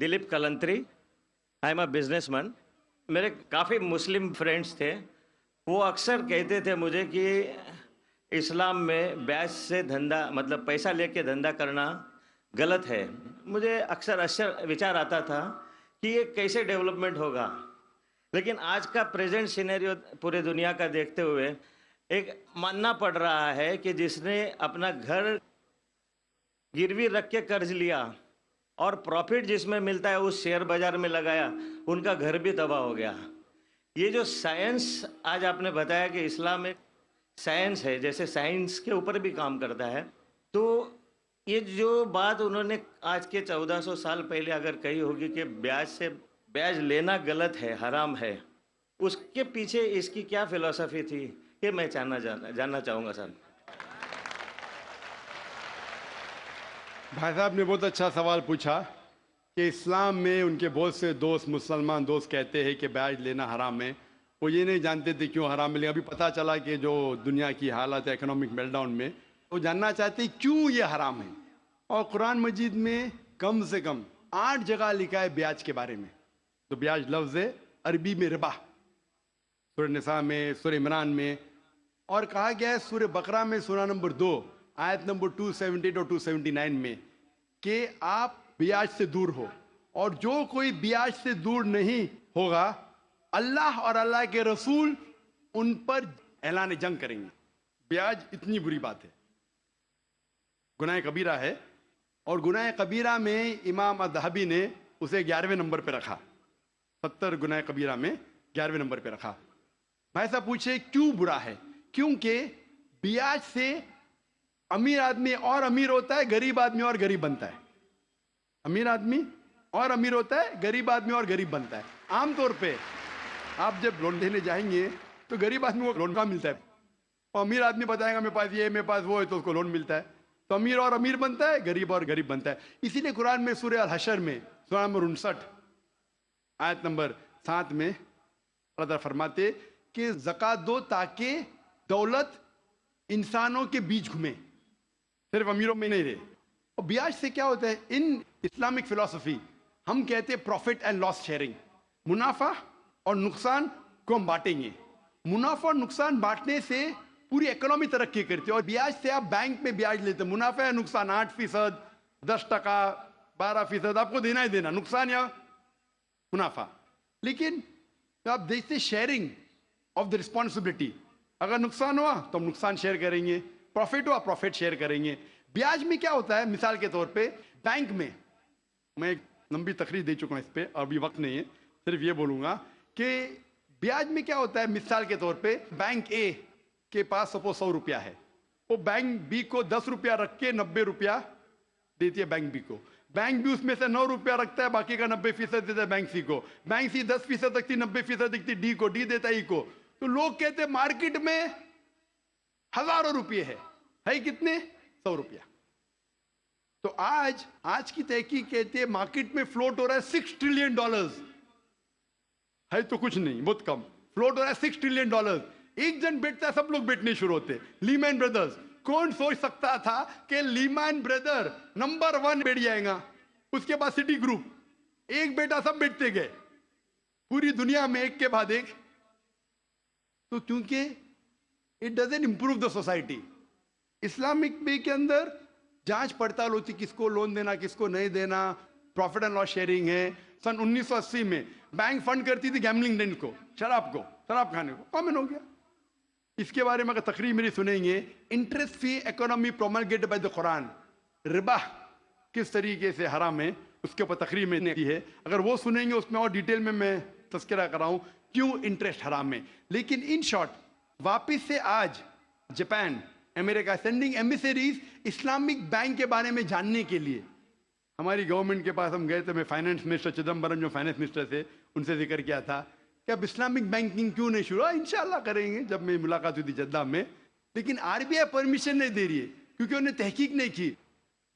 Dilip Kalantri, I am a businessman. मेरे काफ़ी Muslim friends थे, वो अक्सर कहते थे मुझे कि इस्लाम में ब्याज से धंधा मतलब पैसा लेके धंधा करना गलत है। मुझे अक्सर विचार आता था कि ये कैसे डेवलपमेंट होगा, लेकिन आज का प्रेजेंट सिनेरियो पूरे दुनिया का देखते हुए एक मानना पड़ रहा है कि जिसने अपना घर गिरवी रख के कर्ज लिया और प्रॉफिट जिसमें मिलता है उस शेयर बाजार में लगाया, उनका घर भी तबाह हो गया। ये जो साइंस आज आपने बताया कि इस्लाम एक साइंस है, जैसे साइंस के ऊपर भी काम करता है, तो ये जो बात उन्होंने आज के 1400 साल पहले अगर कही होगी कि ब्याज लेना गलत है, हराम है, उसके पीछे इसकी क्या फिलॉसफी थी, ये मैं जानना चाहूँगा सर। भाई साहब ने बहुत अच्छा सवाल पूछा कि इस्लाम में उनके बहुत से दोस्त, मुसलमान दोस्त कहते हैं कि ब्याज लेना हराम है। वो ये नहीं जानते थे क्यों हराम है, लेकिन अभी पता चला कि जो दुनिया की हालत है इकोनॉमिक मेल्टडाउन में, वो जानना चाहते हैं क्यों ये हराम है। और कुरान मजीद में कम से कम 8 जगह लिखा है ब्याज के बारे में। तो ब्याज लफ्ज़ है अरबी में रिबा, सूरह निसा में, सूरह इमरान में, और कहा गया है सूरह बकरा में सूरह नंबर 2 आयत नंबर 278 और 279 में कि आप ब्याज से दूर हो, और जो कोई ब्याज से दूर नहीं होगा अल्लाह और अल्लाह के रसूल उन पर ऐलान जंग करेंगे। ब्याज इतनी बुरी बात है, गुनाह कबीरा है, और गुनाह कबीरा में इमाम अज़हबी ने उसे 11वें नंबर पे रखा। 70 गुनाह कबीरा में 11वें नंबर पे रखा। भाई साहब पूछे क्यों बुरा है? क्योंकि ब्याज से अमीर आदमी और अमीर होता है, गरीब आदमी और गरीब बनता है। अमीर आदमी और अमीर होता है, गरीब आदमी और गरीब बनता है। आमतौर पे आप जब लोन लेने जाएंगे तो गरीब आदमी को लोन का मिलता है, और अमीर आदमी बताएगा मेरे पास ये, मेरे पास वो है, तो उसको लोन मिलता है। तो अमीर और अमीर बनता है, गरीब और गरीब बनता है। इसीलिए कुरान में सूरह अल हशर में सूरह नंबर 59 आयत नंबर 7 में अल्लाह फरमाते कि ज़कात दो ताकि दौलत इंसानों के बीच घूमे, सिर्फ अमीरों में नहीं रहे। और ब्याज से क्या होता है? इन इस्लामिक फिलॉसफी हम कहते हैं प्रॉफिट एंड लॉस शेयरिंग। मुनाफा और नुकसान को हम बांटेंगे। मुनाफा और नुकसान बांटने से पूरी इकोनॉमी तरक्की करती है। और ब्याज से आप बैंक में ब्याज लेते हैं, मुनाफा या नुकसान 8%, 10%, 12% आपको देना ही देना, नुकसान या मुनाफा। लेकिन आप देखते शेयरिंग ऑफ द रिस्पॉन्सिबिलिटी, अगर नुकसान हुआ तो हम नुकसान शेयर करेंगे, प्रॉफिट हुआ प्रॉफिट शेयर करेंगे। ब्याज में क्या होता है? मिसाल के तौर पे बैंक में, मैं एक लंबी तकरीर दे चुका हूं इस पे, अभी वक्त नहीं है, सिर्फ ये बोलूंगा कि ब्याज में क्या होता है। मिसाल के तौर पे बैंक ए के पास सपोज 100 रुपया है, वो बैंक बी को 10 रुपया रख के 90 रुपया देती है बैंक बी को। बैंक बी उसमें से 9 रुपया रखता है, बाकी का 90% देता है बैंक सी को। बैंक सी 10% रखती, 90% रखती डी को, डी देता ई को। तो लोग कहते हैं मार्केट में हजारों रुपये है कितने? 100 रुपया। तो आज की तहकीक कहते हैं मार्केट में फ्लोट हो रहा है $6 ट्रिलियन, है तो कुछ नहीं, बहुत कम फ्लोट हो रहा है $6 ट्रिलियन। एक जन बेचता है, सब लोग बेचने शुरू होते। लीमैन ब्रदर्स, कौन सोच सकता था कि लीमैन ब्रदर नंबर 1 बैठ जाएगा? उसके बाद सिटी ग्रुप, एक बेटा, सब बेचते गए पूरी दुनिया में एक के बाद एक। तो क्योंकि it doesn't improve the society. Islamic way के अंदर जांच पड़ताल होती, किसको लोन देना किसको नहीं देना, प्रॉफिट एंड लॉस शेयरिंग है। सन 1980 में बैंक फंड करती थी गैम्बलिंग डेन को, शराब खाने को, कॉमन हो गया। इसके बारे में अगर तकरीर मेरी सुनेंगे, interest free economy promulgated by the Quran, रिबा किस तरीके से हराम है, उसके ऊपर तकरीर मैंने की है। अगर वो सुनेंगे उसमें और डिटेल में मैं तस्करा कर रहा हूं क्यों इंटरेस्ट हराम है। लेकिन इन शॉर्ट, वापिस से आज Japan, America sending emissaries Islamic bank के बारे में जानने के लिए। हमारी गवर्नमेंट के पास हम गए थे, मैं फाइनेंस मिनिस्टर चिदम्बरम जो फाइनेंस मिनिस्टर थे उनसे जिक्र किया था कि अब इस्लामिक बैंकिंग क्यों नहीं शुरू? इंशाल्लाह करेंगे, जब मेरी मुलाकात हुई थी जद्दा में। लेकिन आरबीआई परमिशन नहीं दे रही है क्योंकि उन्हें तहकीक नहीं की।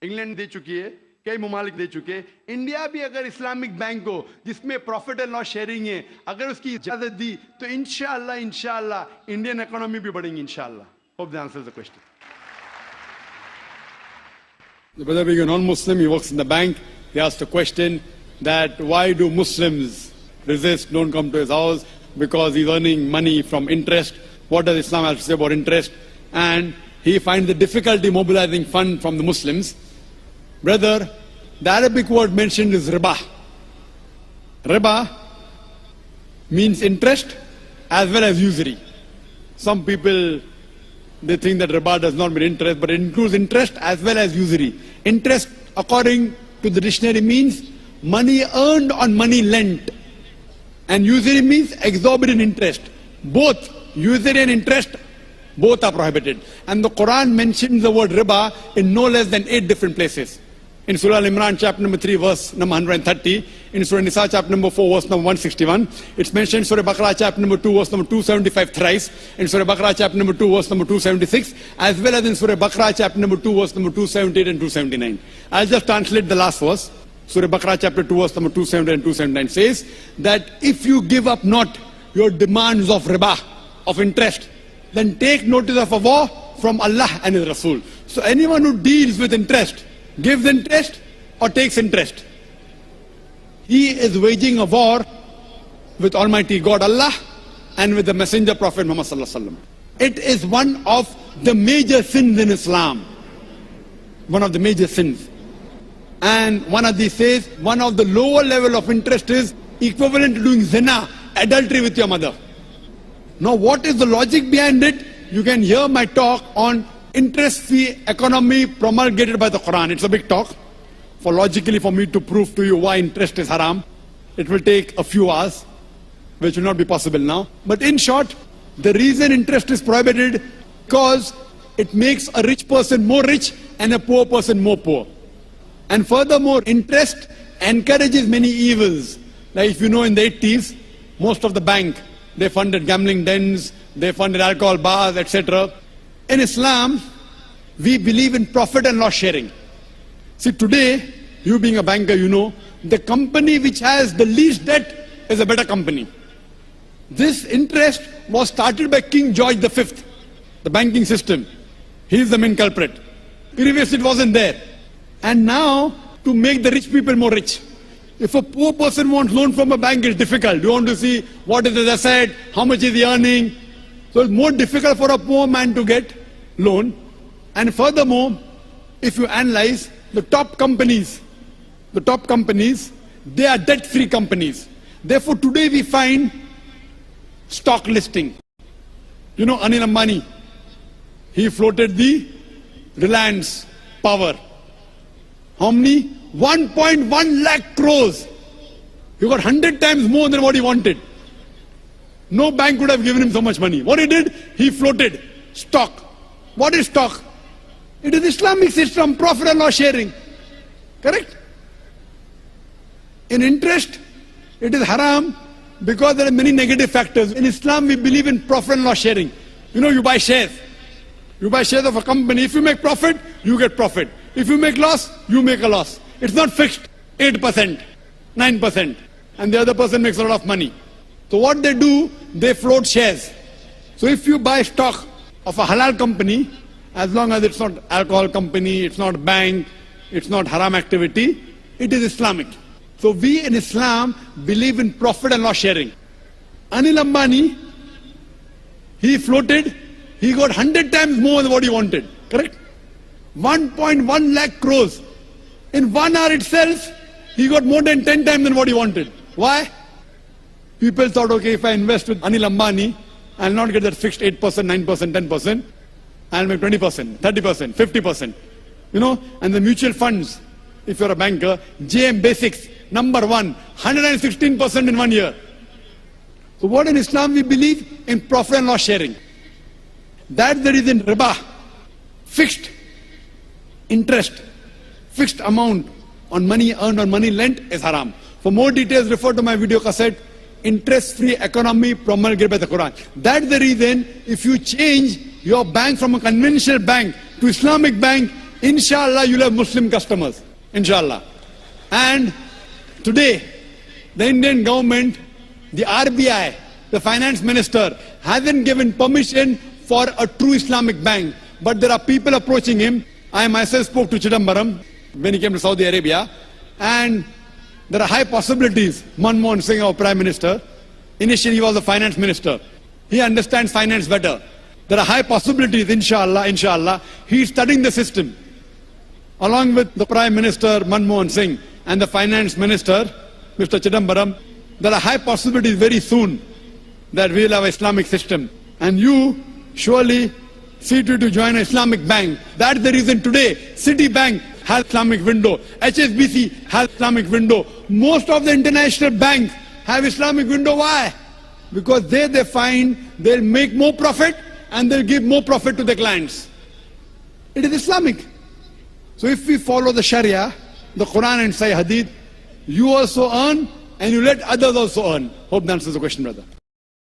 इंग्लैंड दे चुकी है, कई ममालिक दे चुके। इंडिया भी अगर इस्लामिक बैंक हो जिसमें प्रॉफिट एंड लॉस शेयरिंग है, अगर उसकी इजाजत दी तो इंशाल्लाह इंडियन इकोनॉमी भी बढ़ेगी इंशाल्लाह। Hope that answers the question. The brother being a non-Muslim, he works in the bank. They asked a question that why do Muslims resist, don't come to his house, because he's earning money from interest. What does Islam have to say about interest? And he finds the difficulty mobilizing fund from the Muslims. Brother, the Arabic word mentioned is riba. Riba means interest as well as usury. Some people, they think that riba does not mean interest, but it includes interest as well as usury. Interest, according to the dictionary, means money earned on money lent. And usury means exorbitant interest. Both usury and interest, both are prohibited. And the Quran mentions the word riba in no less than 8 different places. In Surah Al-Imran, chapter number 3, verse number 130. In Surah Nisa, chapter number 4, verse number 161. It's mentioned in Surah Baqarah, chapter number 2, verse number 275 thrice. In Surah Baqarah, chapter number 2, verse number 276. As well as in Surah Baqarah, chapter number 2, verse number 278 and 279. I'll just translate the last verse. Surah Baqarah, chapter 2, verse number 278 and 279 says that if you give up not your demands of riba, of interest, then take notice of a war from Allah and His Rasul. So anyone who deals with interest, gives interest or takes interest, he is waging a war with Almighty God Allah and with the Messenger Prophet Muhammad Sallallahu Alaihi Wasallam. It is one of the major sins in Islam. One of the major sins. And one of these says, one of the lower level of interest is equivalent to doing zina, adultery with your mother. Now what is the logic behind it? You can hear my talk on interest-free economy promulgated by the Quran. It's a big talk. Logically for me to prove to you why interest is haram, it will take a few hours, which will not be possible now. But in short, the reason interest is prohibited because it makes a rich person more rich and a poor person more poor. And furthermore, interest encourages many evils. Like if you know, in the 80s, most of the bank, they funded gambling dens, they funded alcohol bars, etc. In Islam, we believe in profit and loss sharing. See, today, you being a banker, you know, the company which has the least debt is a better company. This interest was started by King George V, the banking system. He is the main culprit. Previously, it wasn't there. And now, to make the rich people more rich. If a poor person wants loan from a bank, it's difficult. You want to see what is his asset, how much is he earning. So it's more difficult for a poor man to get loan. And furthermore, if you analyze the top companies, they are debt-free companies. Therefore, today we find stock listing. You know, Anil Ambani, he floated the Reliance Power. How many? 1.1 lakh crores. He got 100 times more than what he wanted. No bank could have given him so much money. What he did? He floated stock. What is stock? It is Islamic system, profit and loss sharing. Correct? In interest, it is haram because there are many negative factors. In Islam, we believe in profit and loss sharing. You know, you buy shares. You buy shares of a company. If you make profit, you get profit. If you make loss, you make a loss. It's not fixed, 8%, 9%. And the other person makes a lot of money. So what they do, they float shares. So if you buy stock of a halal company, as long as it's not alcohol company, it's not bank, it's not haram activity, it is Islamic. So we in Islam believe in profit and loss sharing. Anil Ambani, he floated, he got 100 times more than what he wanted. Correct? 1.1 lakh crores. In 1 hour itself, he got more than 10 times than what he wanted. Why? People thought, okay, if I invest with Anil Ambani, I'll not get that fixed 8%, 9%, 10%. I'll make 20%, 30%, 50%. You know, and the mutual funds, if you're a banker, JM Basics, number 1, 116% in 1 year. So what in Islam we believe? In profit and loss sharing. That's the reason riba, fixed interest, fixed amount on money earned on money lent is haram. For more details, refer to my video cassette, Interest-Free Economy Promulgated by the Quran. That's the reason if you change your bank from a conventional bank to Islamic bank, inshallah you'll have Muslim customers. Inshallah. And today, the Indian government, the RBI, the finance minister, hasn't given permission for a true Islamic bank. But there are people approaching him. I myself spoke to Chidambaram when he came to Saudi Arabia. And there are high possibilities. Manmohan Singh, our Prime Minister, initially he was the Finance Minister. He understands finance better. There are high possibilities, inshallah. He is studying the system. Along with the Prime Minister, Manmohan Singh, and the Finance Minister, Mr. Chidambaram, there are high possibilities very soon that we will have an Islamic system. And you surely see to join an Islamic bank. That's the reason today Citibank has Islamic window, HSBC has Islamic window. Most of the international banks have Islamic window. Why? Because they find they'll make more profit and they'll give more profit to the clients. It is Islamic. So if we follow the Sharia, the Quran and Sahih Hadith, you also earn and you let others also earn. Hope that answers the question, brother.